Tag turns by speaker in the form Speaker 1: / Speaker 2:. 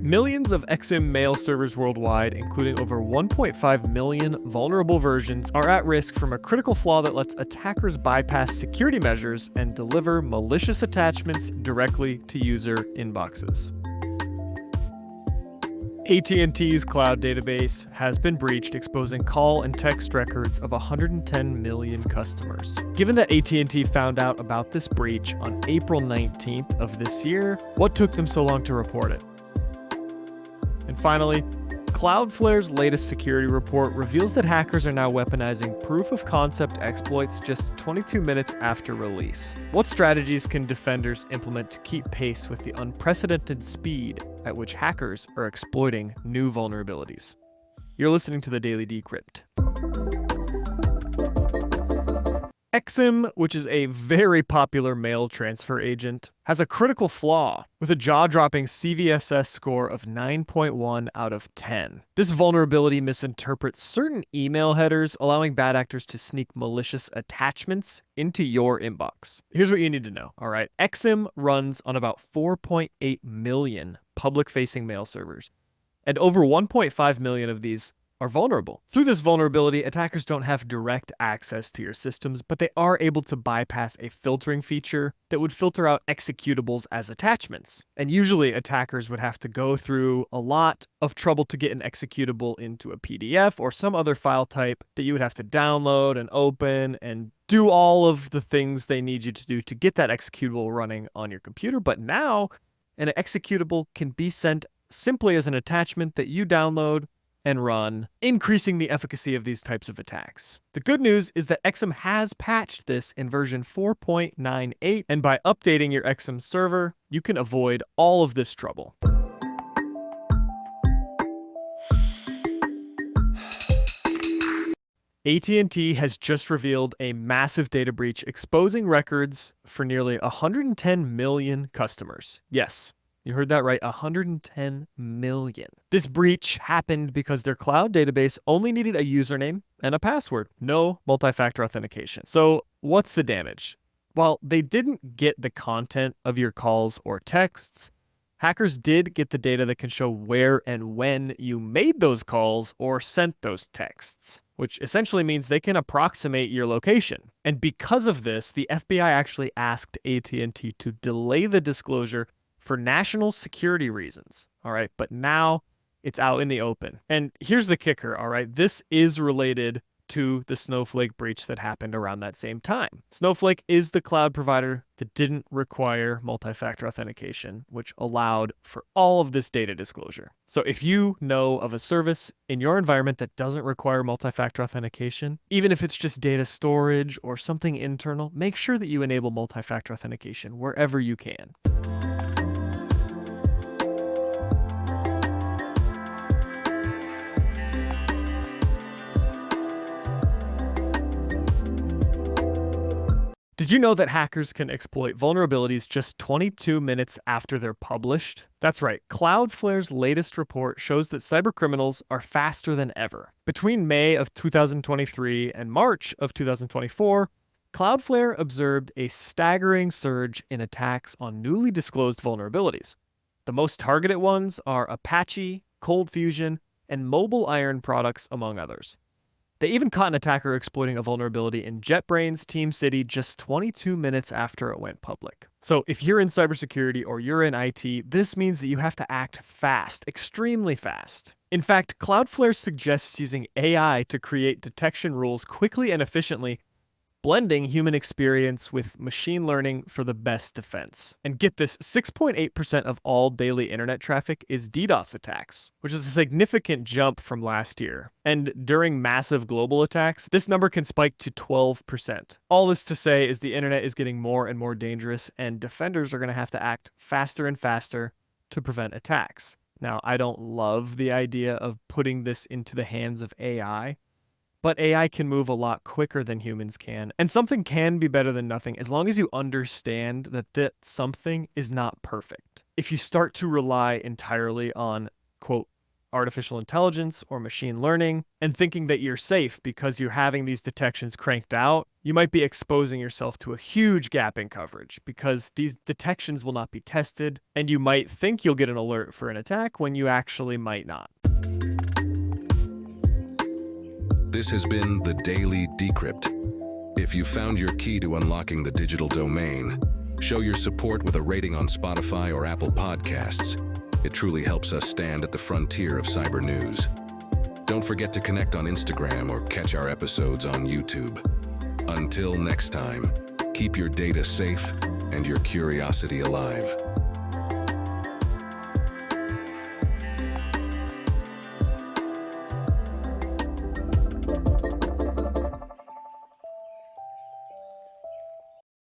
Speaker 1: Millions of Exim mail servers worldwide, including over 1.5 million vulnerable versions, are at risk from a critical flaw that lets attackers bypass security measures and deliver malicious attachments directly to user inboxes. AT&T's cloud database has been breached, exposing call and text records of 110 million customers. Given that AT&T found out about this breach on April 19th of this year, what took them so long to report it? And finally, Cloudflare's latest security report reveals that hackers are now weaponizing proof-of-concept exploits just 22 minutes after release. What strategies can defenders implement to keep pace with the unprecedented speed at which hackers are exploiting new vulnerabilities? You're listening to the Daily Decrypt. Exim, which is a very popular mail transfer agent, has a critical flaw with a jaw-dropping CVSS score of 9.1 out of 10. This vulnerability misinterprets certain email headers, allowing bad actors to sneak malicious attachments into your inbox. Here's what you need to know, all right? Exim runs on about 4.8 million public-facing mail servers, and over 1.5 million of these are vulnerable. Through this vulnerability, attackers don't have direct access to your systems, but they are able to bypass a filtering feature that would filter out executables as attachments. And usually attackers would have to go through a lot of trouble to get an executable into a PDF or some other file type that you would have to download and open and do all of the things they need you to do to get that executable running on your computer. But now an executable can be sent simply as an attachment that you download and run, increasing the efficacy of these types of attacks. The good news is that Exim has patched this in version 4.98, and by updating your Exim server, you can avoid all of this trouble. AT&T has just revealed a massive data breach exposing records for nearly 110 million customers. Yes, you heard that right, 110 million. This breach happened because their cloud database only needed a username and a password, no multi-factor authentication. So what's the damage? While they didn't get the content of your calls or texts, hackers did get the data that can show where and when you made those calls or sent those texts, which essentially means they can approximate your location. And because of this, the FBI actually asked AT&T to delay the disclosure for national security reasons, all right? But now it's out in the open. And here's the kicker, all right? This is related to the Snowflake breach that happened around that same time. Snowflake is the cloud provider that didn't require multi-factor authentication, which allowed for all of this data disclosure. So if you know of a service in your environment that doesn't require multi-factor authentication, even if it's just data storage or something internal, make sure that you enable multi-factor authentication wherever you can. Did you know that hackers can exploit vulnerabilities just 22 minutes after they're published? That's right, Cloudflare's latest report shows that cybercriminals are faster than ever. Between May of 2023 and March of 2024, Cloudflare observed a staggering surge in attacks on newly disclosed vulnerabilities. The most targeted ones are Apache, Cold Fusion, and Mobile Iron products, among others. They even caught an attacker exploiting a vulnerability in JetBrains TeamCity just 22 minutes after it went public. So if you're in cybersecurity or you're in IT, this means that you have to act fast, extremely fast. In fact, Cloudflare suggests using AI to create detection rules quickly and efficiently, blending human experience with machine learning for the best defense. And get this, 6.8% of all daily internet traffic is DDoS attacks, which is a significant jump from last year. And during massive global attacks, this number can spike to 12%. All this to say is the internet is getting more and more dangerous, and defenders are going to have to act faster and faster to prevent attacks. Now, I don't love the idea of putting this into the hands of AI, but AI can move a lot quicker than humans can, and something can be better than nothing as long as you understand that that something is not perfect. If you start to rely entirely on, quote, artificial intelligence or machine learning, and thinking that you're safe because you're having these detections cranked out, you might be exposing yourself to a huge gap in coverage because these detections will not be tested, and you might think you'll get an alert for an attack when you actually might not.
Speaker 2: This has been the Daily Decrypt. If you found your key to unlocking the digital domain, show your support with a rating on Spotify or Apple Podcasts. It truly helps us stand at the frontier of cyber news. Don't forget to connect on Instagram or catch our episodes on YouTube. Until next time, keep your data safe and your curiosity alive.